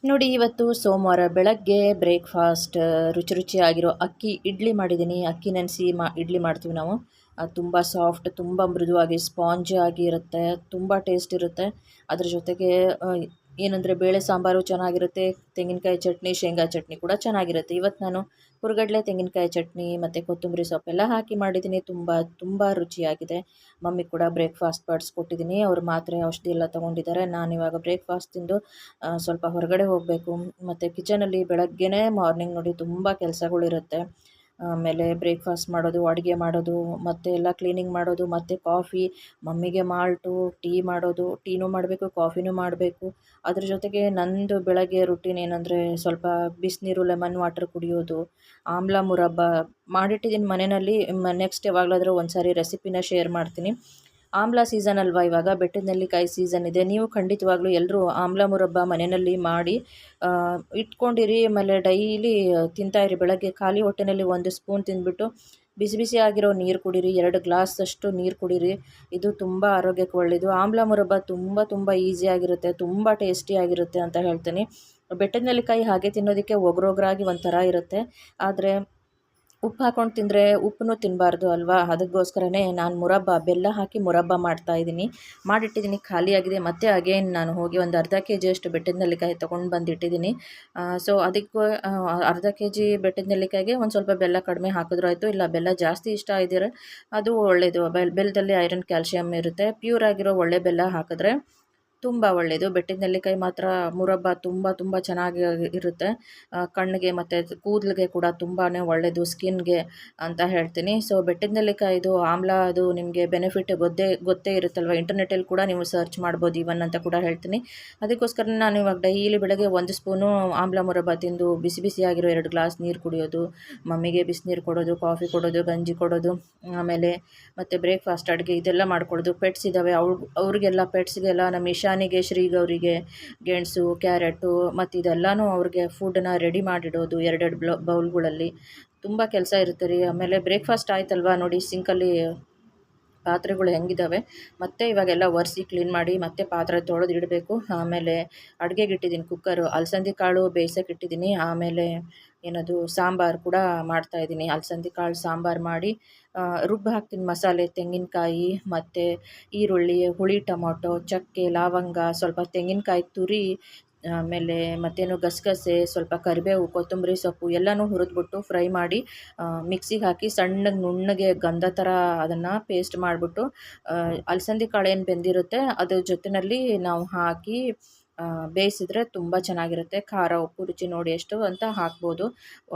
ನೋಡಿ, ಇವತ್ತು ಸೋಮವಾರ ಬೆಳಗ್ಗೆ ಬ್ರೇಕ್ಫಾಸ್ಟ್ ರುಚಿ ರುಚಿಯಾಗಿರೋ ಅಕ್ಕಿ ಇಡ್ಲಿ ಮಾಡಿದ್ದೀನಿ. ಅಕ್ಕಿ ನೆನೆಸಿ ಇಡ್ಲಿ ಮಾಡ್ತೀವಿ ನಾವು. ಅದು ತುಂಬ ಸಾಫ್ಟ್, ತುಂಬ ಮೃದುವಾಗಿ ಸ್ಪಾಂಜಿ ಆಗಿ ಇರುತ್ತೆ. ತುಂಬ ಟೇಸ್ಟ್ ಇರುತ್ತೆ. ಅದ್ರ ಜೊತೆಗೆ ಏನಂದರೆ ಬೇಳೆ ಸಾಂಬಾರು ಚೆನ್ನಾಗಿರುತ್ತೆ. ತೆಂಗಿನಕಾಯಿ ಚಟ್ನಿ, ಶೇಂಗಾ ಚಟ್ನಿ ಕೂಡ ಚೆನ್ನಾಗಿರುತ್ತೆ. ಇವತ್ತು ನಾನು ಹುರ್ಗಡ್ಲೆ ತೆಂಗಿನಕಾಯಿ ಚಟ್ನಿ ಮತ್ತು ಕೊತ್ತಂಬರಿ ಸೊಪ್ಪೆಲ್ಲ ಹಾಕಿ ಮಾಡಿದ್ದೀನಿ. ತುಂಬ ತುಂಬ ರುಚಿಯಾಗಿದೆ. ಮಮ್ಮಿ ಕೂಡ ಬ್ರೇಕ್ಫಾಸ್ಟ್ ಬಡಿಸ್ಕೊಟ್ಟಿದ್ದೀನಿ. ಅವರು ಮಾತ್ರೆ ಔಷಧಿ ಎಲ್ಲ ತೊಗೊಂಡಿದ್ದಾರೆ. ನಾನಿವಾಗ ಬ್ರೇಕ್ಫಾಸ್ಟ್ ತಿಂದು ಸ್ವಲ್ಪ ಹೊರಗಡೆ ಹೋಗಬೇಕು. ಮತ್ತು ಕಿಚನಲ್ಲಿ ಬೆಳಗ್ಗೆನೇ ಮಾರ್ನಿಂಗ್ ನೋಡಿ ತುಂಬ ಕೆಲಸಗಳಿರುತ್ತೆ. ಆಮೇಲೆ ಬ್ರೇಕ್ಫಾಸ್ಟ್ ಮಾಡೋದು, ಅಡುಗೆ ಮಾಡೋದು, ಮತ್ತು ಎಲ್ಲ ಕ್ಲೀನಿಂಗ್ ಮಾಡೋದು, ಮತ್ತು ಕಾಫಿ, ಮಮ್ಮಿಗೆ ಮಾಲ್ಟು, ಟೀ ಮಾಡೋದು, ಟೀನೂ ಮಾಡಬೇಕು, ಕಾಫಿನೂ ಮಾಡಬೇಕು. ಅದ್ರ ಜೊತೆಗೆ ನಂದು ಬೆಳಗ್ಗೆ ರುಟೀನ್ ಏನಂದರೆ ಸ್ವಲ್ಪ ಬಿಸಿನೀರು, ಲೆಮನ್ ವಾಟರ್ ಕುಡಿಯೋದು, ಆಮ್ಲ ಮುರಬ್ಬ ಮಾಡಿಟ್ಟಿದ್ದೀನಿ ಮನೆಯಲ್ಲಿ. ನೆಕ್ಸ್ಟ್ ಯಾವಾಗಲಾದರೂ ಒಂದು ಸಾರಿ ರೆಸಿಪಿನ ಶೇರ್ ಮಾಡ್ತೀನಿ. ಆಮ್ಲ ಸೀಸನ್ ಅಲ್ವಾ ಇವಾಗ, ಬೆಟ್ಟದ ನೆಲ್ಲಿಕಾಯಿ ಸೀಸನ್ ಇದೆ. ನೀವು ಖಂಡಿತವಾಗ್ಲೂ ಎಲ್ಲರೂ ಆಮ್ಲ ಮುರಬ್ಬ ಮನೆಯಲ್ಲಿ ಮಾಡಿ ಇಟ್ಕೊಂಡಿರಿ. ಆಮೇಲೆ ಡೈಲಿ ತಿಂತಾಯಿರಿ. ಬೆಳಗ್ಗೆ ಖಾಲಿ ಹೊಟ್ಟೆನಲ್ಲಿ 1 ಸ್ಪೂನ್ ತಿಂದ್ಬಿಟ್ಟು ಬಿಸಿ ಬಿಸಿ ಆಗಿರೋ ನೀರು ಕುಡೀರಿ. 2 ಗ್ಲಾಸಷ್ಟು ನೀರು ಕುಡೀರಿ. ಇದು ತುಂಬ ಆರೋಗ್ಯಕ್ಕೆ ಒಳ್ಳೆಯದು. ಆಮ್ಲ ಮುರಬ್ಬ ತುಂಬ ತುಂಬ ಈಸಿಯಾಗಿರುತ್ತೆ, ತುಂಬ ಟೇಸ್ಟಿಯಾಗಿರುತ್ತೆ ಅಂತ ಹೇಳ್ತೀನಿ. ಬೆಟ್ಟದ ನೆಲ್ಲಿಕಾಯಿ ಹಾಗೆ ತಿನ್ನೋದಕ್ಕೆ ಒಗ್ರೊಗ್ರಾಗಿ ಒಂಥರ ಇರುತ್ತೆ. ಆದರೆ ಉಪ್ಪು ಹಾಕ್ಕೊಂಡು ತಿಂದರೆ ಉಪ್ಪನ್ನೂ ತಿನ್ನಬಾರ್ದು ಅಲ್ವಾ? ಅದಕ್ಕೋಸ್ಕರನೇ ನಾನು ಮುರಬ್ಬ ಬೆಲ್ಲ ಹಾಕಿ ಮುರಬ್ಬ ಮಾಡ್ತಾಯಿದ್ದೀನಿ. ಮಾಡಿಟ್ಟಿದ್ದೀನಿ, ಖಾಲಿಯಾಗಿದೆ. ಮತ್ತೆ ಅಗೇನ್ ನಾನು ಹೋಗಿ ಒಂದು ಅರ್ಧ ಕೆಜಿಯಷ್ಟು ಬೆಟ್ಟದ ನೆಲ್ಲಿಕಾಯಿ ತೊಗೊಂಡು ಬಂದಿಟ್ಟಿದ್ದೀನಿ. ಸೊ ಅದಕ್ಕೆ ಅರ್ಧ ಕೆಜಿ ಬೆಟ್ಟದ ನೆಲ್ಲಿಕಾಯಿಗೆ ಒಂದು ಸ್ವಲ್ಪ ಬೆಲ್ಲ ಕಡಿಮೆ ಹಾಕಿದ್ರೂ ಆಯಿತು. ಇಲ್ಲ ಬೆಲ್ಲ ಜಾಸ್ತಿ ಇಷ್ಟ ಇದ್ದರೆ ಅದು ಒಳ್ಳೆಯದು. ಬೆಲ್ಲದಲ್ಲಿ ಐರನ್, ಕ್ಯಾಲ್ಶಿಯಮ್ ಇರುತ್ತೆ. ಪ್ಯೂರ್ ಆಗಿರೋ ಒಳ್ಳೆ ಬೆಲ್ಲ ಹಾಕಿದ್ರೆ ತುಂಬ ಒಳ್ಳೆಯದು. ಬೆಟ್ಟದ ನೆಲ್ಲಿಕಾಯಿ ಮಾತ್ರ ಮುರಬ್ಬ ತುಂಬ ತುಂಬ ಚೆನ್ನಾಗಿ ಇರುತ್ತೆ. ಕಣ್ಣಿಗೆ ಮತ್ತು ಕೂದಲಿಗೆ ಕೂಡ ತುಂಬಾ ಒಳ್ಳೆಯದು, ಸ್ಕಿನ್ಗೆ ಅಂತ ಹೇಳ್ತೀನಿ. ಸೊ ಬೆಟ್ಟದ ನೆಲ್ಲಿಕಾಯಿದು ಆಮ್ಲ ಅದು ನಿಮಗೆ ಬೆನಿಫಿಟ್ ಗೊತ್ತೇ ಇರುತ್ತಲ್ವ. ಇಂಟರ್ನೆಟ್ಟಲ್ಲಿ ಕೂಡ ನೀವು ಸರ್ಚ್ ಮಾಡ್ಬೋದು ಇವನ್ ಅಂತ ಕೂಡ ಹೇಳ್ತೀನಿ. ಅದಕ್ಕೋಸ್ಕರ ನಾನು ಇವಾಗ ಡೈಲಿ ಬೆಳಗ್ಗೆ 1 ಸ್ಪೂನು ಆಮ್ಲ ಮುರಬ್ಬ ತಿಂದು ಬಿಸಿ ಬಿಸಿಯಾಗಿರೋ 2 ಗ್ಲಾಸ್ ನೀರು ಕುಡಿಯೋದು, ಮಮ್ಮಿಗೆ ಬಿಸಿನೀರು ಕೊಡೋದು, ಕಾಫಿ ಕೊಡೋದು, ಗಂಜಿ ಕೊಡೋದು, ಆಮೇಲೆ ಮತ್ತು ಬ್ರೇಕ್ಫಾಸ್ಟ್ ಅಡುಗೆ ಇದೆಲ್ಲ ಮಾಡ್ಕೊಳ್ಳೋದು. ಪೆಟ್ಸ್ ಇದ್ದಾವೆ, ಅವ್ರಿಗೆಲ್ಲ ಪೆಟ್ಸ್ಗೆಲ್ಲ ನಮ್ಮ ಇಶಾನಿಗೆ, ಶ್ರೀಗೌರಿಗೆ ಗೆಣಸು, ಕ್ಯಾರೆಟು ಮತ್ತು ಇದೆಲ್ಲನೂ ಅವ್ರಿಗೆ ಫುಡ್ಡನ್ನ ರೆಡಿ ಮಾಡಿಡೋದು 2 ಬೌಲ್ಗಳಲ್ಲಿ. ತುಂಬ ಕೆಲಸ ಇರುತ್ತೆ ರೀ. ಆಮೇಲೆ ಬ್ರೇಕ್ಫಾಸ್ಟ್ ಆಯ್ತಲ್ವಾ ನೋಡಿ, ಸಿಂಕಲ್ಲಿ ಪಾತ್ರೆಗಳು ಹೆಂಗಿದ್ದಾವೆ. ಮತ್ತು ಇವಾಗೆಲ್ಲ ಒರೆಸಿ ಕ್ಲೀನ್ ಮಾಡಿ ಮತ್ತೆ ಪಾತ್ರೆ ತೊಳೆದು ಇಡಬೇಕು. ಆಮೇಲೆ ಅಡುಗೆಗೆ ಇಟ್ಟಿದ್ದೀನಿ ಕುಕ್ಕರು, ಅಲಸಂದಿ ಕಾಳು ಬೇಯಿಸೋಕೆ ಇಟ್ಟಿದ್ದೀನಿ. ಆಮೇಲೆ ಏನದು ಸಾಂಬಾರು ಕೂಡ ಮಾಡ್ತಾಯಿದ್ದೀನಿ. ಅಲಸಂದಿ ಕಾಳು ಸಾಂಬಾರು ಮಾಡಿ ರುಬ್ಬಿ ಹಾಕ್ತೀನಿ ಮಸಾಲೆ. ತೆಂಗಿನಕಾಯಿ ಮತ್ತು ಈರುಳ್ಳಿ, ಹುಳಿ ಟೊಮೊಟೊ, ಚಕ್ಕೆ, ಲವಂಗ, ಸ್ವಲ್ಪ ತೆಂಗಿನಕಾಯಿ ತುರಿ, ಆಮೇಲೆ ಮತ್ತೇನು ಗಸಗಸೆ, ಸ್ವಲ್ಪ ಕರಿಬೇವು, ಕೊತ್ತಂಬರಿ ಸೊಪ್ಪು ಎಲ್ಲನೂ ಹುರಿದ್ಬಿಟ್ಟು ಫ್ರೈ ಮಾಡಿ ಮಿಕ್ಸಿಗೆ ಹಾಕಿ ಸಣ್ಣಗೆ ನುಣ್ಣಗೆ ಗಂಧ ಥರ ಅದನ್ನು ಪೇಸ್ಟ್ ಮಾಡಿಬಿಟ್ಟು ಅಲಸಂದಿ ಕಾಳು ಏನು ಬೆಂದಿರುತ್ತೆ ಅದ್ರ ಜೊತೆಯಲ್ಲಿ ನಾವು ಹಾಕಿ ಬೇಯಿಸಿದ್ರೆ ತುಂಬ ಚೆನ್ನಾಗಿರುತ್ತೆ. ಖಾರ, ಉಪ್ಪು ರುಚಿ ನೋಡಿ ಎಷ್ಟು ಅಂತ ಹಾಕ್ಬೋದು.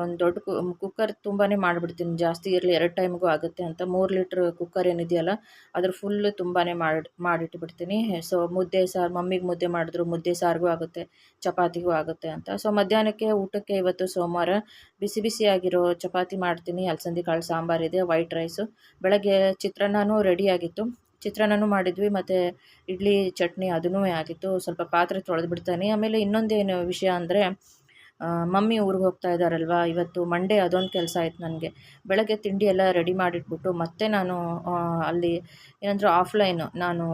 ಒಂದು ದೊಡ್ಡ ಕುಕ್ಕರ್ ತುಂಬಾ ಮಾಡಿಬಿಡ್ತೀನಿ, ಜಾಸ್ತಿ ಇರಲಿ 2 ಟೈಮ್ಗೂ ಆಗುತ್ತೆ ಅಂತ. 3 ಲೀಟ್ರ್ ಕುಕ್ಕರ್ ಏನಿದೆಯಲ್ಲ ಅದ್ರ ಫುಲ್ಲು ತುಂಬಾ ಮಾಡಿಟ್ಬಿಡ್ತೀನಿ. ಸೊ ಮುದ್ದೆ ಸಾರು, ಮಮ್ಮಿಗೆ ಮುದ್ದೆ ಮಾಡಿದ್ರು ಮುದ್ದೆ ಸಾರಿಗೂ ಆಗುತ್ತೆ, ಚಪಾತಿಗೂ ಆಗುತ್ತೆ ಅಂತ. ಸೊ ಮಧ್ಯಾಹ್ನಕ್ಕೆ ಊಟಕ್ಕೆ ಇವತ್ತು ಸೋಮವಾರ ಬಿಸಿ ಬಿಸಿಯಾಗಿರೋ ಚಪಾತಿ ಮಾಡ್ತೀನಿ. ಅಲಸಂದಿ ಕಾಳು ಸಾಂಬಾರಿದೆ, ವೈಟ್ ರೈಸು. ಬೆಳಗ್ಗೆ ಚಿತ್ರಾನ್ನನೂ ರೆಡಿಯಾಗಿತ್ತು, ಚಿತ್ರಾನ್ನನೂ ಮಾಡಿದ್ವಿ, ಮತ್ತು ಇಡ್ಲಿ ಚಟ್ನಿ ಅದೂ ಆಗಿತ್ತು. ಸ್ವಲ್ಪ ಪಾತ್ರೆ ತೊಳೆದು ಬಿಡ್ತಾನೆ. ಆಮೇಲೆ ಇನ್ನೊಂದೇನು ವಿಷಯ ಅಂದರೆ ಮಮ್ಮಿ ಊರಿಗೆ ಹೋಗ್ತಾ ಇದ್ದಾರಲ್ವ ಇವತ್ತು ಮಂಡೇ, ಅದೊಂದು ಕೆಲಸ ಆಯ್ತು ನನಗೆ. ಬೆಳಗ್ಗೆ ತಿಂಡಿ ಎಲ್ಲ ರೆಡಿ ಮಾಡಿಟ್ಬಿಟ್ಟು ಮತ್ತೆ ನಾನು ಅಲ್ಲಿ ಏನಂದ್ರೆ ಆಫ್ಲೈನು ನಾನು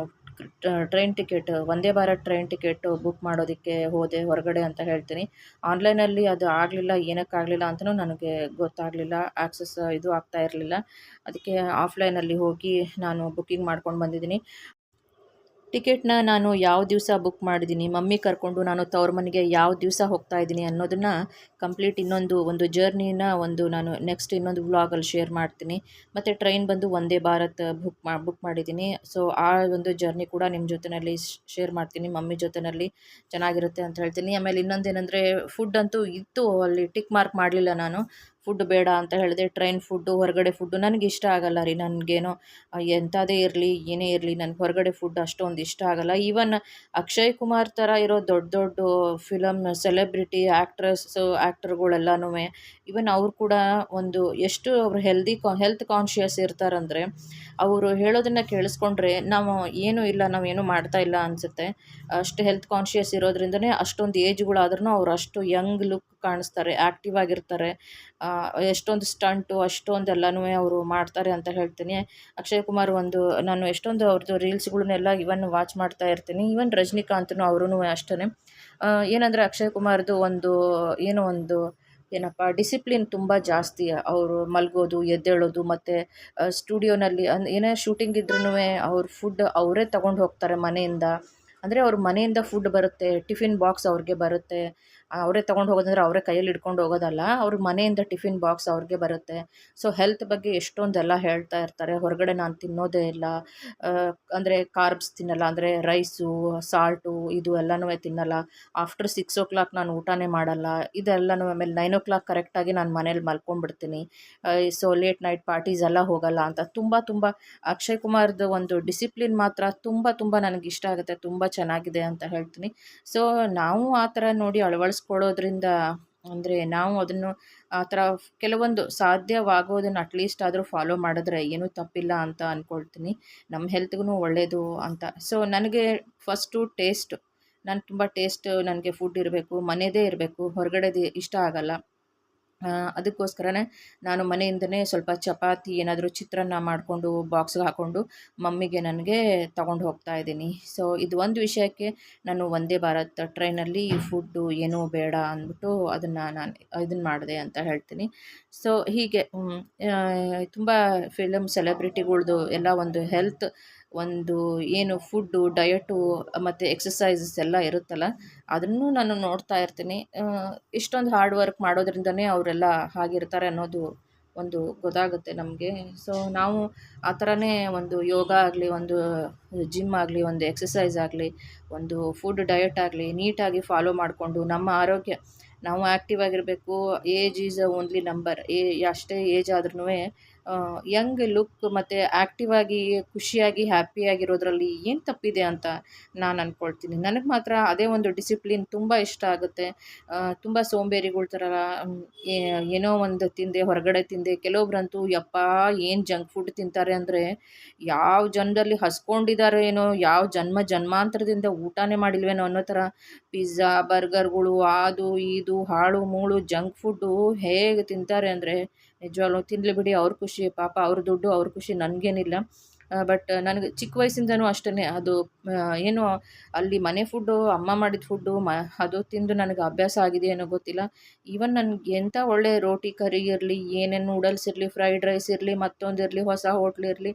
train ticket, Vande Bharat train ticket book ಮಾಡೋದಕ್ಕೆ ಹೋದೆ ಹೊರಗಡೆ ಅಂತ ಹೇಳ್ತೀನಿ. ಆನ್ಲೈನಲ್ಲಿ ಅದು ಆಗಲಿಲ್ಲ, ಏನಕ್ಕಾಗಲಿಲ್ಲ ಅಂತಲೂ ನನಗೆ ಗೊತ್ತಾಗಲಿಲ್ಲ. ಆಕ್ಸೆಸ್ ಇದು ಆಗ್ತಾ ಇರಲಿಲ್ಲ. ಅದಕ್ಕೆ ಆಫ್ಲೈನಲ್ಲಿ ಹೋಗಿ ನಾನು ಬುಕ್ಕಿಂಗ್ ಮಾಡ್ಕೊಂಡು ಬಂದಿದ್ದೀನಿ. ಟಿಕೆಟ್ನ ನಾನು ಯಾವ ದಿವಸ ಬುಕ್ ಮಾಡಿದ್ದೀನಿ, ಮಮ್ಮಿ ಕರ್ಕೊಂಡು ನಾನು ತವ್ರ ಮನೆಗೆ ಯಾವ ದಿವಸ ಹೋಗ್ತಾ ಇದ್ದೀನಿ ಅನ್ನೋದನ್ನು ಕಂಪ್ಲೀಟ್ ಒಂದು ಜರ್ನಿನ ನಾನು ನೆಕ್ಸ್ಟ್ ಇನ್ನೊಂದು ವ್ಲಾಗಲ್ಲಿ ಶೇರ್ ಮಾಡ್ತೀನಿ. ಮತ್ತು ಟ್ರೈನ್ ಬಂದು ವಂದೇ ಭಾರತ್ ಬುಕ್ ಮಾಡಿದ್ದೀನಿ. ಸೊ ಆ ಒಂದು ಜರ್ನಿ ಕೂಡ ನಿಮ್ಮ ಜೊತೆಯಲ್ಲಿ ಶೇರ್ ಮಾಡ್ತೀನಿ, ಮಮ್ಮಿ ಜೊತೆಯಲ್ಲಿ ಚೆನ್ನಾಗಿರುತ್ತೆ ಅಂತ ಹೇಳ್ತೀನಿ. ಆಮೇಲೆ ಇನ್ನೊಂದೇನೆಂದರೆ ಫುಡ್ ಅಂತೂ ಇತ್ತು, ಅಲ್ಲಿ ಟಿಕ್ ಮಾರ್ಕ್ ಮಾಡಲಿಲ್ಲ ನಾನು. ಫುಡ್ ಬೇಡ ಅಂತ ಹೇಳಿದೆ. ಟ್ರೈನ್ ಫುಡ್ಡು, ಹೊರಗಡೆ ಫುಡ್ಡು ನನಗೆ ಇಷ್ಟ ಆಗಲ್ಲ ರೀ. ನನಗೇನೋ ಎಂಥದೇ ಇರಲಿ, ಏನೇ ಇರಲಿ, ನನಗೆ ಹೊರಗಡೆ ಫುಡ್ ಅಷ್ಟೊಂದು ಇಷ್ಟ ಆಗಲ್ಲ. ಈವನ್ ಅಕ್ಷಯ್ ಕುಮಾರ್ ಥರ ಇರೋ ದೊಡ್ಡ ದೊಡ್ಡ ಫಿಲಮ್ ಸೆಲೆಬ್ರಿಟಿ ಆ್ಯಕ್ಟರ್ಗಳೆಲ್ಲನೂ ಈವನ್ ಅವ್ರು ಕೂಡ ಎಷ್ಟು ಅವರು ಹೆಲ್ತ್ ಕಾನ್ಷಿಯಸ್ ಇರ್ತಾರಂದರೆ, ಅವರು ಹೇಳೋದನ್ನು ಕೇಳಿಸ್ಕೊಂಡ್ರೆ ನಾವೇನು ಮಾಡ್ತಾ ಇಲ್ಲ ಅನಿಸುತ್ತೆ. ಅಷ್ಟು ಹೆಲ್ತ್ ಕಾನ್ಷಿಯಸ್ ಇರೋದ್ರಿಂದನೇ ಅಷ್ಟೊಂದು ಏಜ್ಗಳಾದ್ರೂ ಅವ್ರು ಅಷ್ಟು ಯಂಗ್ ಲುಕ್ ಕಾಣಿಸ್ತಾರೆ, ಆ್ಯಕ್ಟಿವ್ ಆಗಿರ್ತಾರೆ. ಎಷ್ಟೊಂದು ಸ್ಟಂಟು ಅಷ್ಟೊಂದೆಲ್ಲನೂ ಅವರು ಮಾಡ್ತಾರೆ ಅಂತ ಹೇಳ್ತೀನಿ. ಅಕ್ಷಯ್ ಕುಮಾರ್ ನಾನು ಎಷ್ಟೊಂದು ಅವ್ರದ್ದು ರೀಲ್ಸ್ಗಳನ್ನೆಲ್ಲ ಇವನ್ ವಾಚ್ ಮಾಡ್ತಾ ಇರ್ತೀನಿ. ಈವನ್ ರಜನಿಕಾಂತ್ನು ಅವರೂ ಅಷ್ಟೇ, ಏನಂದರೆ ಅಕ್ಷಯ್ ಕುಮಾರ್ದು ಒಂದು ಏನೋ ಒಂದು ಏನಪ್ಪ ಡಿಸಿಪ್ಲಿನ್ ತುಂಬ ಜಾಸ್ತಿ. ಅವರು ಮಲಗೋದು ಎದ್ದೇಳೋದು ಮತ್ತು ಸ್ಟುಡಿಯೋನಲ್ಲಿ ಏನೇ ಶೂಟಿಂಗ್ ಇದ್ರೂ ಅವ್ರ ಫುಡ್ ಅವರೇ ತಗೊಂಡು ಹೋಗ್ತಾರೆ ಮನೆಯಿಂದ. ಅಂದರೆ ಅವ್ರ ಮನೆಯಿಂದ ಫುಡ್ ಬರುತ್ತೆ, ಟಿಫಿನ್ ಬಾಕ್ಸ್ ಅವ್ರಿಗೆ ಬರುತ್ತೆ. ಅವರೇ ತೊಗೊಂಡು ಹೋಗೋದಂದ್ರೆ ಅವರೇ ಕೈಯಲ್ಲಿ ಹಿಡ್ಕೊಂಡು ಹೋಗೋದಲ್ಲ, ಅವ್ರ ಮನೆಯಿಂದ ಟಿಫಿನ್ ಬಾಕ್ಸ್ ಅವ್ರಿಗೆ ಬರುತ್ತೆ. ಸೊ ಹೆಲ್ತ್ ಬಗ್ಗೆ ಎಷ್ಟೊಂದೆಲ್ಲ ಹೇಳ್ತಾ ಇರ್ತಾರೆ. ಹೊರಗಡೆ ನಾನು ತಿನ್ನೋದೇ ಇಲ್ಲ, ಅಂದರೆ ಕಾರ್ಬ್ಸ್ ತಿನ್ನಲ್ಲ, ಅಂದರೆ ರೈಸು, ಸಾಲ್ಟು ಇದು ಎಲ್ಲನೂ ತಿನ್ನಲ್ಲ. ಆಫ್ಟರ್ 6 o'clock ನಾನು ಊಟನೇ ಮಾಡಲ್ಲ, ಇದೆಲ್ಲನೂ. ಆಮೇಲೆ 9 o'clock ಕರೆಕ್ಟಾಗಿ ನಾನು ಮನೇಲಿ ಮಲ್ಕೊಂಡ್ಬಿಡ್ತೀನಿ. ಸೊ ಲೇಟ್ ನೈಟ್ ಪಾರ್ಟೀಸ್ ಎಲ್ಲ ಹೋಗಲ್ಲ ಅಂತ ತುಂಬ ತುಂಬ ಅಕ್ಷಯ್ ಕುಮಾರ್ದು ಒಂದು ಡಿಸಿಪ್ಲಿನ್ ಮಾತ್ರ ತುಂಬ ತುಂಬ ನನಗಿಷ್ಟ ಆಗುತ್ತೆ. ತುಂಬ ಚೆನ್ನಾಗಿದೆ ಅಂತ ಹೇಳ್ತೀನಿ. ಸೊ ನಾವು ಆ ಥರ ನೋಡಿ ಅಳವಡಿಸ್ಕೊಳ್ಳೋದ್ರಿಂದ, ಅಂದರೆ ನಾವು ಅದನ್ನು ಆ ಥರ ಕೆಲವೊಂದು ಸಾಧ್ಯವಾಗೋದನ್ನು ಅಟ್ಲೀಸ್ಟ್ ಆದರೂ ಫಾಲೋ ಮಾಡಿದ್ರೆ ಏನೂ ತಪ್ಪಿಲ್ಲ ಅಂತ ಅಂದ್ಕೊಳ್ತೀನಿ. ನಮ್ಮ ಹೆಲ್ತ್ಗೂ ಒಳ್ಳೆಯದು ಅಂತ. ಸೊ ನನಗೆ ಫಸ್ಟು ಟೇಸ್ಟ್, ನಾನು ತುಂಬ ಟೇಸ್ಟ್, ನನಗೆ ಫುಡ್ ಇರಬೇಕು, ಮನೆಯದೇ ಇರಬೇಕು, ಹೊರಗಡೆದು ಇಷ್ಟ ಆಗಲ್ಲ. ಅದಕ್ಕೋಸ್ಕರನೇ ನಾನು ಮನೆಯಿಂದನೇ ಸ್ವಲ್ಪ ಚಪಾತಿ, ಏನಾದರೂ ಚಿತ್ರಾನ್ನ ಮಾಡಿಕೊಂಡು ಬಾಕ್ಸ್ಗೆ ಹಾಕ್ಕೊಂಡು ಮಮ್ಮಿಗೆ ನನಗೆ ತಗೊಂಡು ಹೋಗ್ತಾ ಇದ್ದೀನಿ. ಸೊ ಇದು ಒಂದು ವಿಷಯಕ್ಕೆ ನಾನು ವಂದೇ ಭಾರತ್ ಟ್ರೈನಲ್ಲಿ ಫುಡ್ಡು ಏನೂ ಬೇಡ ಅಂದ್ಬಿಟ್ಟು ಇದನ್ನು ಮಾಡಿದೆ ಅಂತ ಹೇಳ್ತೀನಿ. ಸೊ ಹೀಗೆ ತುಂಬ ಸೆಲೆಬ್ರಿಟಿಗಳ್ದು ಎಲ್ಲ ಒಂದು ಹೆಲ್ತ್, ಒಂದು ಏನು ಫುಡ್ಡು, ಡಯಟು ಮತ್ತು ಎಕ್ಸಸೈಸಸ್ ಎಲ್ಲ ಇರುತ್ತಲ್ಲ, ಅದನ್ನು ನಾನು ನೋಡ್ತಾ ಇರ್ತೀನಿ. ಇಷ್ಟೊಂದು ಹಾರ್ಡ್ ವರ್ಕ್ ಮಾಡೋದ್ರಿಂದನೇ ಅವರೆಲ್ಲ ಹಾಗಿರ್ತಾರೆ ಅನ್ನೋದು ಒಂದು ಗೊತ್ತಾಗುತ್ತೆ ನಮಗೆ. ಸೊ ನಾವು ಆ ಥರನೇ ಒಂದು ಯೋಗ ಆಗಲಿ, ಒಂದು ಜಿಮ್ ಆಗಲಿ, ಒಂದು ಎಕ್ಸಸೈಸ್ ಆಗಲಿ, ಒಂದು ಫುಡ್ ಡಯಟ್ ಆಗಲಿ ನೀಟಾಗಿ ಫಾಲೋ ಮಾಡಿಕೊಂಡು ನಮ್ಮ ಆರೋಗ್ಯ, ನಾವು ಆ್ಯಕ್ಟಿವ್ ಆಗಿರಬೇಕು. Age is only number. ಅಷ್ಟೇ ಏಜ್ ಆದ್ರೂ ಯಂಗ್ ಲುಕ್ ಮತ್ತು ಆ್ಯಕ್ಟಿವ್ ಆಗಿ, ಖುಷಿಯಾಗಿ, ಹ್ಯಾಪಿಯಾಗಿರೋದ್ರಲ್ಲಿ ಏನು ತಪ್ಪಿದೆ ಅಂತ ನಾನು ಅಂದ್ಕೊಳ್ತೀನಿ. ನನಗೆ ಮಾತ್ರ ಅದೇ ಒಂದು ಡಿಸಿಪ್ಲಿನ್ ತುಂಬ ಇಷ್ಟ ಆಗುತ್ತೆ. ತುಂಬ ಸೋಂಬೇರಿಗಳ ಥರ ಏನೋ ಒಂದು ತಿಂದೆ, ಹೊರಗಡೆ ತಿಂದೆ. ಕೆಲವೊಬ್ರಂತೂ ಯಪ್ಪಾ ಏನು ಜಂಕ್ ಫುಡ್ ತಿಂತಾರೆ ಅಂದರೆ, ಯಾವ ಜನ್ಮದಲ್ಲಿ ಹಸ್ಕೊಂಡಿದ್ದಾರೋ ಏನೋ, ಯಾವ ಜನ್ಮಾಂತರದಿಂದ ಊಟನೇ ಮಾಡಿಲ್ವೇನೋ ಅನ್ನೋ ಥರ ಪಿಜ್ಜಾ, ಬರ್ಗರ್ಗಳು, ಅದು ಇದು ಹಾಳು ಮೂಳು ಜಂಕ್ ಫುಡ್ಡು ಹೇಗೆ ತಿಂತಾರೆ ಅಂದರೆ, ನಿಜವಾಗ್ಲೂ ತಿನ್ನಲಿ ಬಿಡಿ, ಅವ್ರ ಖುಷಿ ಪಾಪ, ಅವ್ರ ದುಡ್ಡು ಅವ್ರ ಖುಷಿ, ನನಗೇನಿಲ್ಲ. ಬಟ್ ನನಗೆ ಚಿಕ್ಕ ವಯಸ್ಸಿಂದನೂ ಅಷ್ಟೇ, ಅದು ಏನು ಅಲ್ಲಿ ಮನೆ ಫುಡ್ಡು, ಅಮ್ಮ ಮಾಡಿದ ಫುಡ್ಡು ಅದು ತಿಂದು ನನಗೆ ಅಭ್ಯಾಸ ಆಗಿದೆಯೇನೋ ಗೊತ್ತಿಲ್ಲ. ಈವನ್ ನನಗೆ ಎಂಥ ಒಳ್ಳೆ ರೋಟಿ ಕರಿ ಇರಲಿ, ಏನೇನು ನೂಡಲ್ಸ್ ಇರಲಿ, ಫ್ರೈಡ್ ರೈಸ್ ಇರಲಿ, ಮತ್ತೊಂದಿರಲಿ, ಹೊಸ ಹೋಟ್ಲ್ ಇರಲಿ,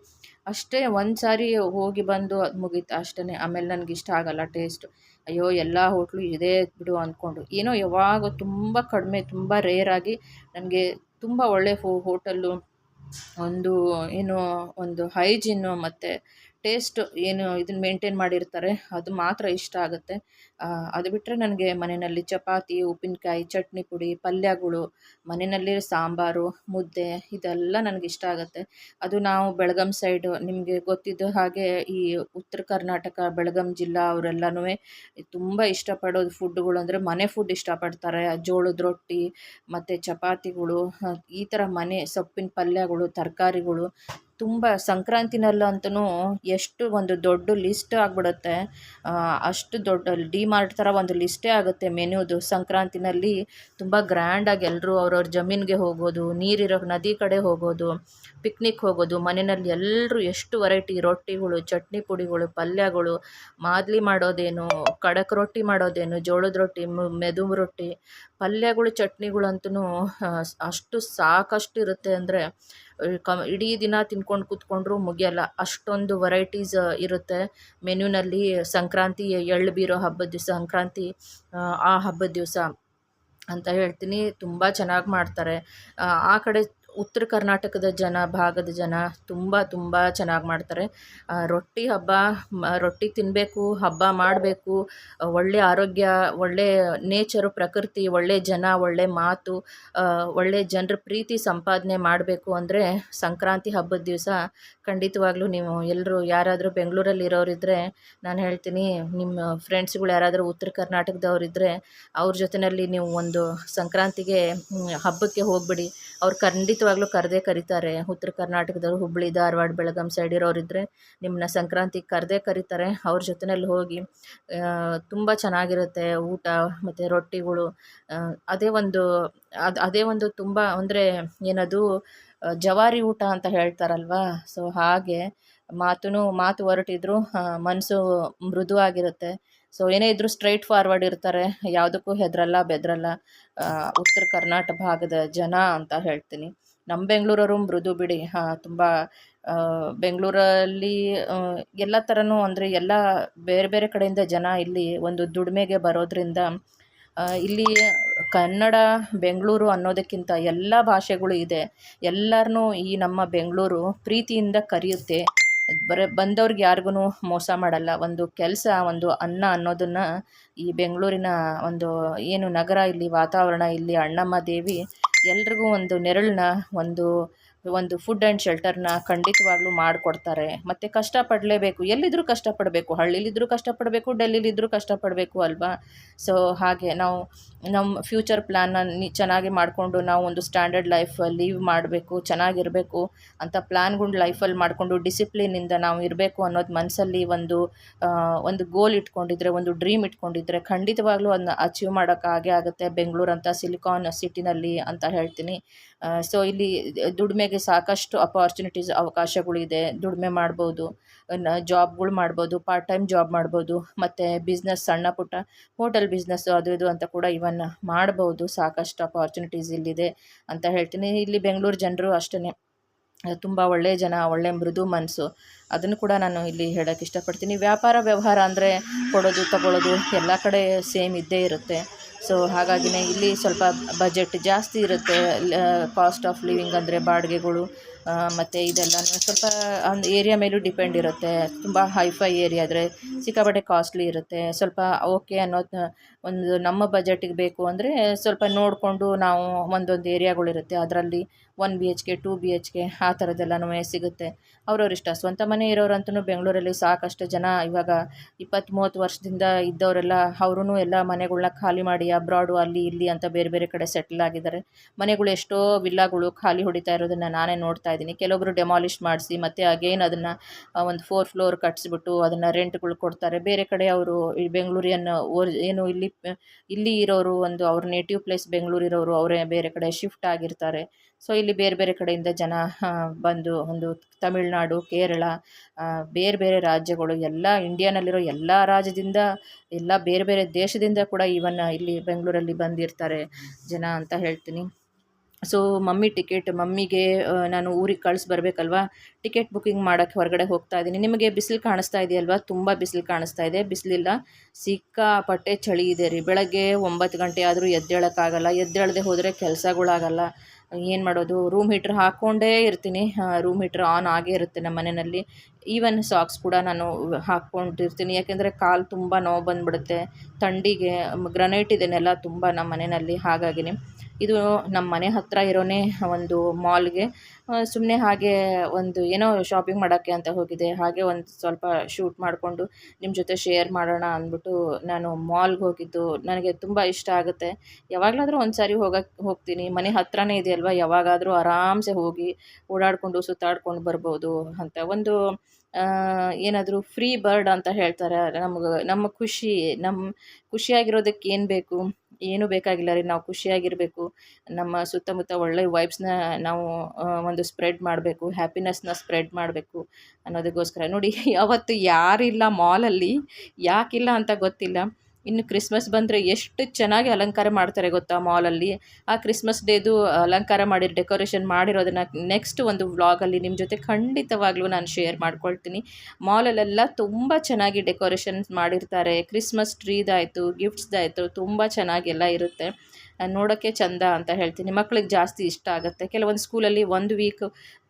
ಅಷ್ಟೇ ಒಂದು ಸಾರಿ ಹೋಗಿ ಬಂದು ಅದು ಮುಗೀತು ಅಷ್ಟೇ. ಆಮೇಲೆ ನನಗೆ ಇಷ್ಟ ಆಗಲ್ಲ ಟೇಸ್ಟು. ಅಯ್ಯೋ ಎಲ್ಲ ಹೋಟ್ಲು ಇದೇ ಬಿಡು ಅಂದ್ಕೊಂಡು, ಏನೋ ಯಾವಾಗ ತುಂಬ ಕಡಿಮೆ, ತುಂಬ ರೇರಾಗಿ ನನಗೆ ತುಂಬ ಒಳ್ಳೆ ಹೋಟೆಲ್ಲು, ಒಂದು ಏನು ಒಂದು ಹೈಜಿನ್ನು ಮತ್ತು ಟೇಸ್ಟ್ ಏನು ಇದನ್ನು ಮೇಂಟೈನ್ ಮಾಡಿರ್ತಾರೆ, ಅದು ಮಾತ್ರ ಇಷ್ಟ ಆಗುತ್ತೆ. ಅದು ಬಿಟ್ಟರೆ ನನಗೆ ಮನೆಯಲ್ಲಿ ಚಪಾತಿ, ಉಪ್ಪಿನಕಾಯಿ, ಚಟ್ನಿ ಪುಡಿ, ಪಲ್ಯಗಳು, ಮನೆಯಲ್ಲಿ ಸಾಂಬಾರು, ಮುದ್ದೆ, ಇದೆಲ್ಲ ನನಗಿಷ್ಟ ಆಗುತ್ತೆ. ಅದು ನಾವು ಬೆಳಗಾಂ ಸೈಡು, ನಿಮಗೆ ಗೊತ್ತಿದ್ದ ಹಾಗೆ ಈ ಉತ್ತರ ಕರ್ನಾಟಕ ಬೆಳಗಾಂ ಜಿಲ್ಲಾ ಅವರೆಲ್ಲನೂ ತುಂಬ ಇಷ್ಟಪಡೋದು ಫುಡ್ಡುಗಳು ಅಂದರೆ ಮನೆ ಫುಡ್ ಇಷ್ಟಪಡ್ತಾರೆ. ಜೋಳದ ರೊಟ್ಟಿ ಮತ್ತು ಚಪಾತಿಗಳು, ಈ ಥರ ಮನೆ ಸೊಪ್ಪಿನ ಪಲ್ಯಗಳು, ತರಕಾರಿಗಳು ತುಂಬ. ಸಂಕ್ರಾಂತಿನಲ್ಲಂತೂ ಎಷ್ಟು ಒಂದು ದೊಡ್ಡ ಲಿಸ್ಟ್ ಆಗಿಬಿಡುತ್ತೆ. ಅಷ್ಟು ದೊಡ್ಡ ಡಿಮಾರ್ಟ್ ಥರ ಒಂದು ಲಿಸ್ಟೇ ಆಗುತ್ತೆ ಮೆನ್ಯೂದು. ಸಂಕ್ರಾಂತಿನಲ್ಲಿ ತುಂಬ ಗ್ರ್ಯಾಂಡಾಗಿ ಎಲ್ಲರೂ ಅವ್ರವ್ರ ಜಮೀನಿಗೆ ಹೋಗೋದು, ನೀರಿರೋ ನದಿ ಕಡೆ ಹೋಗೋದು, ಪಿಕ್ನಿಕ್ ಹೋಗೋದು, ಮನೆಯಲ್ಲಿ ಎಲ್ಲರೂ ಎಷ್ಟು ವೆರೈಟಿ ರೊಟ್ಟಿಗಳು, ಚಟ್ನಿ ಪುಡಿಗಳು, ಪಲ್ಯಗಳು, ಮಾದಲಿ ಮಾಡೋದೇನು, ಖಡಕ್ ರೊಟ್ಟಿ ಮಾಡೋದೇನು, ಜೋಳದ ರೊಟ್ಟಿ, ಮೆದು ರೊಟ್ಟಿ, ಪಲ್ಯಗಳು, ಚಟ್ನಿಗಳಂತೂ ಅಷ್ಟು ಸಾಕಷ್ಟು ಇರುತ್ತೆ. ಅಂದರೆ ಇಡೀ ದಿನ ತಿನ್ಕೊಂಡು ಕೂತ್ಕೊಂಡ್ರೂ ಮುಗಿಯಲ್ಲ, ಅಷ್ಟೊಂದು ವೆರೈಟೀಸ್ ಇರುತ್ತೆ ಮೆನ್ಯೂನಲ್ಲಿ. ಸಂಕ್ರಾಂತಿ ಎಳ್ಳು ಬೀರೋ ಹಬ್ಬದ ದಿವಸ, ಸಂಕ್ರಾಂತಿ ಆ ಹಬ್ಬದ ದಿವಸ ಅಂತ ಹೇಳ್ತೀನಿ, ತುಂಬ ಚೆನ್ನಾಗಿ ಮಾಡ್ತಾರೆ. ಆ ಕಡೆ ಉತ್ತರ ಕರ್ನಾಟಕದ ಭಾಗದ ಜನ ತುಂಬ ತುಂಬ ಚೆನ್ನಾಗಿ ಮಾಡ್ತಾರೆ. ರೊಟ್ಟಿ ಹಬ್ಬ, ರೊಟ್ಟಿ ತಿನ್ನಬೇಕು, ಹಬ್ಬ ಮಾಡಬೇಕು, ಒಳ್ಳೆಯ ಆರೋಗ್ಯ, ಒಳ್ಳೆಯ ನೇಚರು, ಪ್ರಕೃತಿ, ಒಳ್ಳೆಯ ಜನ, ಒಳ್ಳೆಯ ಮಾತು, ಒಳ್ಳೆಯ ಜನರ ಪ್ರೀತಿ ಸಂಪಾದನೆ ಮಾಡಬೇಕು ಅಂದರೆ ಸಂಕ್ರಾಂತಿ ಹಬ್ಬದ ದಿವಸ ಖಂಡಿತವಾಗ್ಲೂ ನೀವು ಎಲ್ಲರೂ ಯಾರಾದರೂ ಬೆಂಗಳೂರಲ್ಲಿ ಇರೋರಿದ್ದರೆ ನಾನು ಹೇಳ್ತೀನಿ, ನಿಮ್ಮ ಫ್ರೆಂಡ್ಸ್ಗಳು ಯಾರಾದರೂ ಉತ್ತರ ಕರ್ನಾಟಕದವರಿದ್ದರೆ ಅವ್ರ ಜೊತೆಯಲ್ಲಿ ನೀವು ಒಂದು ಸಂಕ್ರಾಂತಿಗೆ ಹಬ್ಬಕ್ಕೆ ಹೋಗ್ಬಿಡಿ. ಅವ್ರು ಖಂಡಿತವಾಗ್ಲೂ ಕರೆದೇ ಕರೀತಾರೆ. ಉತ್ತರ ಕರ್ನಾಟಕದವ್ರು, ಹುಬ್ಬಳ್ಳಿ, ಧಾರವಾಡ, ಬೆಳಗಾಂ ಸೈಡ್ ಇರೋರಿದ್ದರೆ ನಿಮ್ಮನ್ನ ಸಂಕ್ರಾಂತಿಗೆ ಕರೆದೇ ಕರೀತಾರೆ. ಅವ್ರ ಜೊತೆಯಲ್ಲಿ ಹೋಗಿ ತುಂಬ ಚೆನ್ನಾಗಿರುತ್ತೆ ಊಟ ಮತ್ತು ರೊಟ್ಟಿಗಳು. ಅದೇ ಒಂದು ತುಂಬ ಅಂದರೆ ಏನದು ಜವಾರಿ ಊಟ ಅಂತ ಹೇಳ್ತಾರಲ್ವ. ಸೊ ಹಾಗೆ ಮಾತು ಹೊರಟಿದ್ರು ಮನಸ್ಸು ಮೃದುವಾಗಿರುತ್ತೆ. ಸೊ ಏನೇ ಇದ್ದರೂ ಸ್ಟ್ರೈಟ್ ಫಾರ್ವರ್ಡ್ ಇರ್ತಾರೆ, ಯಾವುದಕ್ಕೂ ಹೆದರಲ್ಲ ಬೆದರಲ್ಲ. ಉತ್ತರ ಕರ್ನಾಟಕ ಭಾಗದ ಜನ ಅಂತ ಹೇಳ್ತೀನಿ. ನಮ್ಮ ಬೆಂಗಳೂರವರು ಮೃದು ಬಿಡಿ. ತುಂಬ ಬೆಂಗಳೂರಲ್ಲಿ ಎಲ್ಲ ಥರನೂ ಅಂದರೆ ಎಲ್ಲ ಬೇರೆ ಬೇರೆ ಕಡೆಯಿಂದ ಜನ ಇಲ್ಲಿ ಒಂದು ದುಡಿಮೆಗೆ ಬರೋದ್ರಿಂದ ಇಲ್ಲಿ ಕನ್ನಡ ಬೆಂಗಳೂರು ಅನ್ನೋದಕ್ಕಿಂತ ಎಲ್ಲ ಭಾಷೆಗಳು ಇದೆ. ಎಲ್ಲರನ್ನೂ ಈ ನಮ್ಮ ಬೆಂಗಳೂರು ಪ್ರೀತಿಯಿಂದ ಕರೆಯುತ್ತೆ. ಬಂದವ್ರಿಗೆ ಯಾರಿಗೂ ಮೋಸ ಮಾಡಲ್ಲ. ಒಂದು ಕೆಲಸ, ಒಂದು ಅನ್ನ ಅನ್ನೋದನ್ನು ಈ ಬೆಂಗಳೂರಿನ ಒಂದು ಏನು ನಗರ, ಇಲ್ಲಿ ವಾತಾವರಣ, ಇಲ್ಲಿ ಅಣ್ಣಮ್ಮ ದೇವಿ ಎಲ್ರಿಗೂ ಒಂದು ನೆರಳನ್ನ, ಒಂದು ಒಂದು ಫುಡ್ ಆ್ಯಂಡ್ ಶೆಲ್ಟರ್ನ ಖಂಡಿತವಾಗ್ಲೂ ಮಾಡಿಕೊಡ್ತಾರೆ. ಮತ್ತು ಕಷ್ಟಪಡಲೇಬೇಕು, ಎಲ್ಲಿದ್ದರೂ ಕಷ್ಟಪಡಬೇಕು, ಹಳ್ಳಿಲಿದ್ದರೂ ಕಷ್ಟಪಡಬೇಕು, ಡೆಲ್ಲಿಲಿದ್ದರೂ ಕಷ್ಟಪಡಬೇಕು ಅಲ್ವಾ. ಸೊ ಹಾಗೆ ನಾವು ನಮ್ಮ ಫ್ಯೂಚರ್ ಪ್ಲ್ಯಾನ್ನ ಚೆನ್ನಾಗಿ ಮಾಡಿಕೊಂಡು ನಾವು ಒಂದು ಸ್ಟ್ಯಾಂಡರ್ಡ್ ಲೈಫ್ ಲೀವ್ ಮಾಡಬೇಕು, ಚೆನ್ನಾಗಿರಬೇಕು ಅಂತ ಪ್ಲ್ಯಾನ್ಗಳು ಲೈಫಲ್ಲಿ ಮಾಡಿಕೊಂಡು ಡಿಸಿಪ್ಲಿನಿಂದ ನಾವು ಇರಬೇಕು ಅನ್ನೋದು ಮನಸ್ಸಲ್ಲಿ ಒಂದು ಗೋಲ್ ಇಟ್ಕೊಂಡಿದ್ರೆ, ಒಂದು ಡ್ರೀಮ್ ಇಟ್ಕೊಂಡಿದ್ರೆ ಖಂಡಿತವಾಗ್ಲೂ ಅದನ್ನ ಅಚೀವ್ ಮಾಡೋಕ್ಕಾಗೇ ಆಗುತ್ತೆ ಬೆಂಗಳೂರು ಅಂತ ಸಿಲಿಕಾನ್ ಸಿಟಿನಲ್ಲಿ ಅಂತ ಹೇಳ್ತೀನಿ. ಸೊ ಇಲ್ಲಿ ದುಡಿಮೆಗೆ ಸಾಕಷ್ಟು ಅವಕಾಶಗಳಿದೆ. ದುಡಿಮೆ ಮಾಡ್ಬೋದು, ಜಾಬ್ಗಳು ಮಾಡ್ಬೋದು, ಪಾರ್ಟ್ ಟೈಮ್ ಜಾಬ್ ಮಾಡ್ಬೋದು, ಮತ್ತು ಬಿಸ್ನೆಸ್, ಸಣ್ಣ ಪುಟ್ಟ ಹೋಟೆಲ್ ಬಿಸ್ನೆಸ್ಸು ಅದು ಇದು ಅಂತ ಕೂಡ ಇವನ್ ಮಾಡ್ಬೋದು. ಸಾಕಷ್ಟು ಅಪಾರ್ಚುನಿಟೀಸ್ ಇಲ್ಲಿದೆ ಅಂತ ಹೇಳ್ತೀನಿ. ಇಲ್ಲಿ ಬೆಂಗಳೂರು ಜನರು ಅಷ್ಟೇ ತುಂಬ ಒಳ್ಳೆಯ ಜನ, ಒಳ್ಳೆಯ ಮೃದು ಮನಸ್ಸು. ಅದನ್ನು ಕೂಡ ನಾನು ಇಲ್ಲಿ ಹೇಳೋಕ್ಕೆ ಇಷ್ಟಪಡ್ತೀನಿ. ವ್ಯಾಪಾರ ವ್ಯವಹಾರ ಅಂದರೆ ಕೊಡೋದು ತಗೊಳ್ಳೋದು ಎಲ್ಲ ಕಡೆ ಸೇಮ್ ಇದ್ದೇ ಇರುತ್ತೆ. ಸೊ ಹಾಗಾಗಿನೇ ಇಲ್ಲಿ ಸ್ವಲ್ಪ ಬಜೆಟ್ ಜಾಸ್ತಿ ಇರುತ್ತೆ. ಕಾಸ್ಟ್ ಆಫ್ ಲಿವಿಂಗ್ ಅಂದರೆ ಬಾಡಿಗೆಗಳು ಮತ್ತು ಇದೆಲ್ಲನೂ ಸ್ವಲ್ಪ ಒಂದು ಏರಿಯಾ ಮೇಲೂ ಡಿಪೆಂಡ್ ಇರುತ್ತೆ. ತುಂಬ ಹೈಫೈ ಏರಿಯಾ ಆದರೆ ಸಿಕ್ಕಾಪಟ್ಟೆ ಕಾಸ್ಟ್ಲಿ ಇರುತ್ತೆ. ಸ್ವಲ್ಪ ಓಕೆ ಅನ್ನೋದು ಒಂದು ನಮ್ಮ ಬಜೆಟಿಗೆ ಬೇಕು ಅಂದರೆ ಸ್ವಲ್ಪ ನೋಡಿಕೊಂಡು ನಾವು ಒಂದೊಂದು ಏರಿಯಾಗಳಿರುತ್ತೆ, ಅದರಲ್ಲಿ 1 BHK 2 BHK ಆ ಥರದ್ದೆಲ್ಲನೂ ಸಿಗುತ್ತೆ. ಅವ್ರವ್ರ ಇಷ್ಟ. ಸ್ವಂತ ಮನೆ ಇರೋರಂತೂ ಬೆಂಗಳೂರಲ್ಲಿ ಸಾಕಷ್ಟು ಜನ ಇವಾಗ 20-30 ವರ್ಷದಿಂದ ಇದ್ದವರೆಲ್ಲ ಅವರೂ ಎಲ್ಲ ಮನೆಗಳ್ನ ಖಾಲಿ ಮಾಡಿ ಅಬ್ರಾಡು ಅಲ್ಲಿ ಇಲ್ಲಿ ಅಂತ ಬೇರೆ ಬೇರೆ ಕಡೆ ಸೆಟ್ಲ್ ಆಗಿದ್ದಾರೆ. ಮನೆಗಳು ಎಷ್ಟೋ ವಿಲ್ಲಾಗಳು ಖಾಲಿ ಹೊಡಿತಾ ಇರೋದನ್ನು ನಾನೇ ನೋಡ್ತಾ ಇದ್ದೀನಿ. ಕೆಲವೊಬ್ಬರು ಡೆಮಾಲಿಷ್ ಮಾಡಿಸಿ ಮತ್ತು ಅಗೇನ್ ಅದನ್ನು ಒಂದು 4 ಫ್ಲೋರ್ ಕಟ್ಸಿಬಿಟ್ಟು ಅದನ್ನು ರೆಂಟ್ಗಳು ಕೊಡ್ತಾರೆ. ಬೇರೆ ಕಡೆ ಅವರು ಈ ಬೆಂಗಳೂರಿಯನ್ನು ಏನು ಇಲ್ಲಿ ಇರೋರು, ಒಂದು ಅವ್ರ ನೇಟಿವ್ ಪ್ಲೇಸ್ ಬೆಂಗಳೂರು ಇರೋರು ಅವರೇ ಬೇರೆ ಕಡೆ ಶಿಫ್ಟ್ ಆಗಿರ್ತಾರೆ. ಸೊ ಇಲ್ಲಿ ಬೇರೆ ಬೇರೆ ಕಡೆಯಿಂದ ಜನ ಬಂದು ಒಂದು ತಮಿಳುನಾಡು, ಕೇರಳ, ಬೇರೆ ಬೇರೆ ರಾಜ್ಯಗಳು, ಎಲ್ಲ ಇಂಡಿಯಾನಲ್ಲಿರೋ ಎಲ್ಲ ರಾಜ್ಯದಿಂದ, ಎಲ್ಲ ಬೇರೆ ಬೇರೆ ದೇಶದಿಂದ ಕೂಡ ಇವನ್ ಇಲ್ಲಿ ಬೆಂಗಳೂರಲ್ಲಿ ಬಂದಿರ್ತಾರೆ ಜನ ಅಂತ ಹೇಳ್ತೀನಿ. ಸೊ ಮಮ್ಮಿಗೆ ನಾನು ಊರಿಗೆ ಬರಬೇಕಲ್ವಾ, ಟಿಕೆಟ್ ಬುಕ್ಕಿಂಗ್ ಮಾಡೋಕ್ಕೆ ಹೊರಗಡೆ ಹೋಗ್ತಾ ಇದ್ದೀನಿ. ನಿಮಗೆ ಬಿಸಿಲು ಕಾಣಿಸ್ತಾ ಇದೆಯಲ್ವಾ? ತುಂಬ ಬಿಸಿಲು ಕಾಣಿಸ್ತಾ ಇದೆ. ಬಿಸಿಲಿಲ್ಲ, ಸಿಕ್ಕಾಪಟ್ಟೆ ಚಳಿ ಇದೆ ರೀ. ಬೆಳಗ್ಗೆ 9 ಗಂಟೆ ಆದರೂ ಎದ್ದೇಳೋಕ್ಕಾಗಲ್ಲ. ಎದ್ದೇಳದೆ ಹೋದರೆ ಕೆಲಸಗಳಾಗಲ್ಲ. ಏನು ಮಾಡೋದು? ರೂಮ್ ಹೀಟ್ರ್ ಹಾಕ್ಕೊಂಡೇ ಇರ್ತೀನಿ. ರೂಮ್ ಹೀಟ್ರ್ ಆನ್ ಆಗೇ ಇರುತ್ತೆ ನಮ್ಮ ಮನೆಯಲ್ಲಿ. ಈವನ್ ಸಾಕ್ಸ್ ಕೂಡ ನಾನು ಹಾಕ್ಕೊಂಡಿರ್ತೀನಿ, ಯಾಕೆಂದರೆ ಕಾಲು ತುಂಬ ನೋವು ಬಂದುಬಿಡುತ್ತೆ ಥಂಡಿಗೆ. ಗ್ರನೈಟ್ ಇದೆ ನೆಲ ತುಂಬ ನಮ್ಮ ಮನೆಯಲ್ಲಿ. ಹಾಗಾಗಿನೇ ಇದು ನಮ್ಮ ಮನೆ ಹತ್ತಿರ ಇರೋನೇ ಒಂದು ಮಾಲ್ಗೆ ಸುಮ್ಮನೆ ಹಾಗೆ ಒಂದು ಏನೋ ಶಾಪಿಂಗ್ ಮಾಡೋಕ್ಕೆ ಅಂತ ಹೋಗಿದೆ. ಹಾಗೆ ಒಂದು ಸ್ವಲ್ಪ ಶೂಟ್ ಮಾಡಿಕೊಂಡು ನಿಮ್ಮ ಜೊತೆ ಶೇರ್ ಮಾಡೋಣ ಅಂದ್ಬಿಟ್ಟು ನಾನು ಮಾಲ್ಗೆ ಹೋಗಿದ್ದು. ನನಗೆ ತುಂಬ ಇಷ್ಟ ಆಗುತ್ತೆ. ಯಾವಾಗಲಾದರೂ ಒಂದು ಸಾರಿ ಹೋಗ್ತೀನಿ. ಮನೆ ಹತ್ತಿರನೇ ಇದೆಯಲ್ವ, ಯಾವಾಗಾದರೂ ಆರಾಮ್ಸೆ ಹೋಗಿ ಓಡಾಡಿಕೊಂಡು ಸುತ್ತಾಡ್ಕೊಂಡು ಬರ್ಬೋದು ಅಂತ. ಒಂದು ಏನಾದರೂ ಫ್ರೀ ಬರ್ಡ್ ಅಂತ ಹೇಳ್ತಾರೆ. ನಮ್ಮ ಖುಷಿಯಾಗಿರೋದಕ್ಕೆ ಏನು ಬೇಕು? ಏನೂ ಬೇಕಾಗಿಲ್ಲ ರೀ. ನಾವು ಖುಷಿಯಾಗಿರಬೇಕು. ನಮ್ಮ ಸುತ್ತಮುತ್ತ ಒಳ್ಳೆ ವೈಬ್ಸ್ನ ನಾವು ಒಂದು ಸ್ಪ್ರೆಡ್ ಮಾಡಬೇಕು, ಹ್ಯಾಪಿನೆಸ್ನ ಸ್ಪ್ರೆಡ್ ಮಾಡಬೇಕು ಅನ್ನೋದಕ್ಕೋಸ್ಕರ. ನೋಡಿ, ಯಾವತ್ತು ಯಾರಿಲ್ಲ ಮಾಲಲ್ಲಿ, ಯಾಕಿಲ್ಲ ಅಂತ ಗೊತ್ತಿಲ್ಲ. ಇನ್ನು ಕ್ರಿಸ್ಮಸ್ ಬಂದರೆ ಎಷ್ಟು ಚೆನ್ನಾಗಿ ಅಲಂಕಾರ ಮಾಡ್ತಾರೆ ಗೊತ್ತಾ ಮಾಲಲ್ಲಿ. ಆ ಕ್ರಿಸ್ಮಸ್ ಡೇದು ಅಲಂಕಾರ ಮಾಡಿ ಡೆಕೋರೇಷನ್ ಮಾಡಿರೋದನ್ನು ನೆಕ್ಸ್ಟ್ ಒಂದು ವ್ಲಾಗಲ್ಲಿ ನಿಮ್ಮ ಜೊತೆ ಖಂಡಿತವಾಗ್ಲೂ ನಾನು ಶೇರ್ ಮಾಡ್ಕೊಳ್ತೀನಿ. ಮಾಲಲ್ಲೆಲ್ಲ ತುಂಬ ಚೆನ್ನಾಗಿ ಡೆಕೋರೇಷನ್ ಮಾಡಿರ್ತಾರೆ. ಕ್ರಿಸ್ಮಸ್ ಟ್ರೀದಾಯಿತು, ಗಿಫ್ಟ್ಸ್ದಾಯಿತು, ತುಂಬ ಚೆನ್ನಾಗೆಲ್ಲ ಇರುತ್ತೆ. ನೋಡೋಕ್ಕೆ ಚಂದ ಅಂತ ಹೇಳ್ತೀನಿ. ಮಕ್ಳಿಗೆ ಜಾಸ್ತಿ ಇಷ್ಟ ಆಗುತ್ತೆ. ಕೆಲವೊಂದು ಸ್ಕೂಲಲ್ಲಿ 1 ವೀಕ್,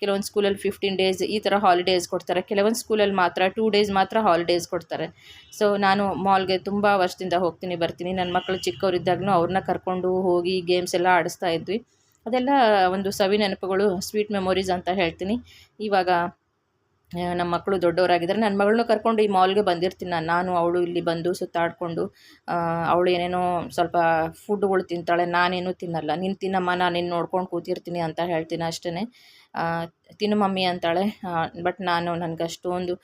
ಕೆಲವೊಂದು ಸ್ಕೂಲಲ್ಲಿ 15 ಡೇಸ್ ಈ ಥರ ಹಾಲಿಡೇಸ್ ಕೊಡ್ತಾರೆ. ಕೆಲವೊಂದು ಸ್ಕೂಲಲ್ಲಿ ಮಾತ್ರ 2 ಡೇಸ್ ಮಾತ್ರ ಹಾಲಿಡೇಸ್ ಕೊಡ್ತಾರೆ. ಸೊ ನಾನು ಮಾಲ್ಗೆ ತುಂಬ ವರ್ಷದಿಂದ ಹೋಗ್ತೀನಿ ಬರ್ತೀನಿ. ನನ್ನ ಮಕ್ಕಳು ಚಿಕ್ಕವರಿದ್ದಾಗಲೂ ಅವ್ರನ್ನ ಕರ್ಕೊಂಡು ಹೋಗಿ ಗೇಮ್ಸ್ ಎಲ್ಲ ಆಡಿಸ್ತಾ ಇದ್ವಿ. ಅದೆಲ್ಲ ಒಂದು ಸವಿ ನೆನಪುಗಳು, ಸ್ವೀಟ್ ಮೆಮೊರೀಸ್ ಅಂತ ಹೇಳ್ತೀನಿ. ಇವಾಗ ನಮ್ಮ ಮಕ್ಕಳು ದೊಡ್ಡವರಾಗಿದ್ದಾರೆ. ನನ್ನ ಮಗಳನ್ನೂ ಕರ್ಕೊಂಡು ಈ ಮಾಲ್ಗೆ ಬಂದಿರ್ತೀನಿ ನಾನು. ಅವಳು ಇಲ್ಲಿ ಬಂದು ಸುತ್ತಾಡಿಕೊಂಡು ಅವಳು ಏನೇನೋ ಸ್ವಲ್ಪ ಫುಡ್ಗಳು ತಿಂತಾಳೆ, ನಾನೇನು ತಿನ್ನಲ್ಲ. ನೀನು ತಿನ್ನಮ್ಮ, ನಾನು ನಿನ್ನ ನೋಡ್ಕೊಂಡು ಕೂತಿರ್ತೀನಿ ಅಂತ ಹೇಳ್ತೀನಿ ಅಷ್ಟೇ. ತಿನ್ನು ಮಮ್ಮಿ ಅಂತಾಳೆ. ಬಟ್ ನನಗಷ್ಟೊಂದು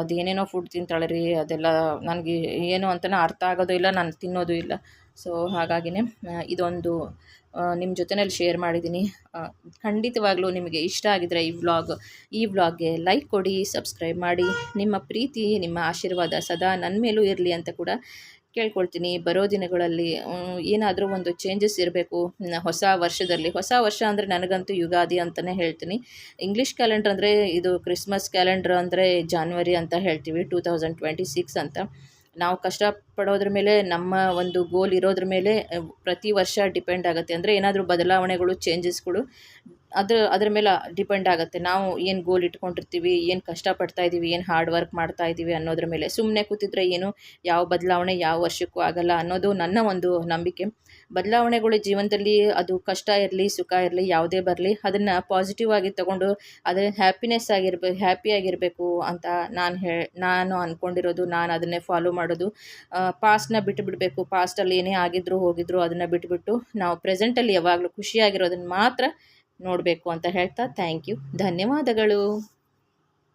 ಅದೇನೇನೋ ಫುಡ್ ತಿಂತಾಳೆ ರೀ. ಅದೆಲ್ಲ ನನಗೆ ಏನು ಅಂತಲೇ ಅರ್ಥ ಆಗೋದು ಇಲ್ಲ, ನಾನು ತಿನ್ನೋದು ಇಲ್ಲ. ಸೊ ಹಾಗಾಗಿನೇ ಇದೊಂದು ನಿಮ್ಮ ಜೊತೆಯಲ್ಲಿ ಶೇರ್ ಮಾಡಿದ್ದೀನಿ. ಖಂಡಿತವಾಗ್ಲೂ ನಿಮಗೆ ಇಷ್ಟ ಆಗಿದ್ರೆ ಈ ವ್ಲಾಗ್ಗೆ ಲೈಕ್ ಕೊಡಿ, ಸಬ್ಸ್ಕ್ರೈಬ್ ಮಾಡಿ. ನಿಮ್ಮ ಪ್ರೀತಿ, ನಿಮ್ಮ ಆಶೀರ್ವಾದ ಸದಾ ನನ್ನ ಮೇಲೂ ಇರಲಿ ಅಂತ ಕೂಡ ಕೇಳ್ಕೊಳ್ತೀನಿ. ಬರೋ ದಿನಗಳಲ್ಲಿ ಏನಾದರೂ ಒಂದು ಚೇಂಜಸ್ ಇರಬೇಕು ಹೊಸ ವರ್ಷದಲ್ಲಿ. ಹೊಸ ವರ್ಷ ಅಂದರೆ ನನಗಂತೂ ಯುಗಾದಿ ಅಂತಲೇ ಹೇಳ್ತೀನಿ. ಇಂಗ್ಲೀಷ್ ಕ್ಯಾಲೆಂಡ್ರ್ ಅಂದರೆ ಇದು ಕ್ರಿಸ್ಮಸ್ ಕ್ಯಾಲೆಂಡ್ರ್ ಅಂದರೆ ಜಾನ್ವರಿ ಅಂತ ಹೇಳ್ತೀವಿ, 2026 ಅಂತ. ನಾವು ಕಷ್ಟಪಡೋದ್ರ ಮೇಲೆ, ನಮ್ಮ ಒಂದು ಗೋಲ್ ಇರೋದ್ರ ಮೇಲೆ ಪ್ರತಿ ವರ್ಷ ಡಿಪೆಂಡ್ ಆಗುತ್ತೆ. ಅಂದರೆ ಏನಾದರೂ ಬದಲಾವಣೆಗಳು, ಚೇಂಜಸ್ಗಳು ಅದ್ರ ಮೇಲೆ ಡಿಪೆಂಡ್ ಆಗುತ್ತೆ. ನಾವು ಏನು ಗೋಲ್ ಇಟ್ಕೊಂಡಿರ್ತೀವಿ, ಏನು ಕಷ್ಟಪಡ್ತಾ ಇದ್ದೀವಿ, ಏನು ಹಾರ್ಡ್ ವರ್ಕ್ ಮಾಡ್ತಾ ಇದ್ದೀವಿ ಅನ್ನೋದ್ರ ಮೇಲೆ. ಸುಮ್ಮನೆ ಕೂತಿದ್ರೆ ಏನು ಯಾವ ಬದಲಾವಣೆ ಯಾವ ವರ್ಷಕ್ಕೂ ಆಗಲ್ಲ ಅನ್ನೋದು ನನ್ನ ಒಂದು ನಂಬಿಕೆ. ಬದಲಾವಣೆಗಳು ಜೀವನದಲ್ಲಿ, ಅದು ಕಷ್ಟ ಇರಲಿ ಸುಖ ಇರಲಿ ಯಾವುದೇ ಬರಲಿ, ಅದನ್ನು ಪಾಸಿಟಿವ್ ಆಗಿ ತೊಗೊಂಡು ಅದರ ಹ್ಯಾಪಿಯಾಗಿರಬೇಕು ಅಂತ ನಾನು ಅಂದ್ಕೊಂಡಿರೋದು. ನಾನು ಅದನ್ನೇ ಫಾಲೋ ಮಾಡೋದು. ಪಾಸ್ಟ್ನ ಬಿಟ್ಟುಬಿಡಬೇಕು. ಪಾಸ್ಟಲ್ಲಿ ಏನೇ ಆಗಿದ್ರು ಹೋಗಿದ್ರು ಅದನ್ನು ಬಿಟ್ಟುಬಿಟ್ಟು ನಾವು ಪ್ರೆಸೆಂಟಲ್ಲಿ ಯಾವಾಗಲೂ ಖುಷಿಯಾಗಿರೋದನ್ನು ಮಾತ್ರ ನೋಡಬೇಕು ಅಂತ ಹೇಳ್ತಾ ಥ್ಯಾಂಕ್ ಯು, ಧನ್ಯವಾದಗಳು.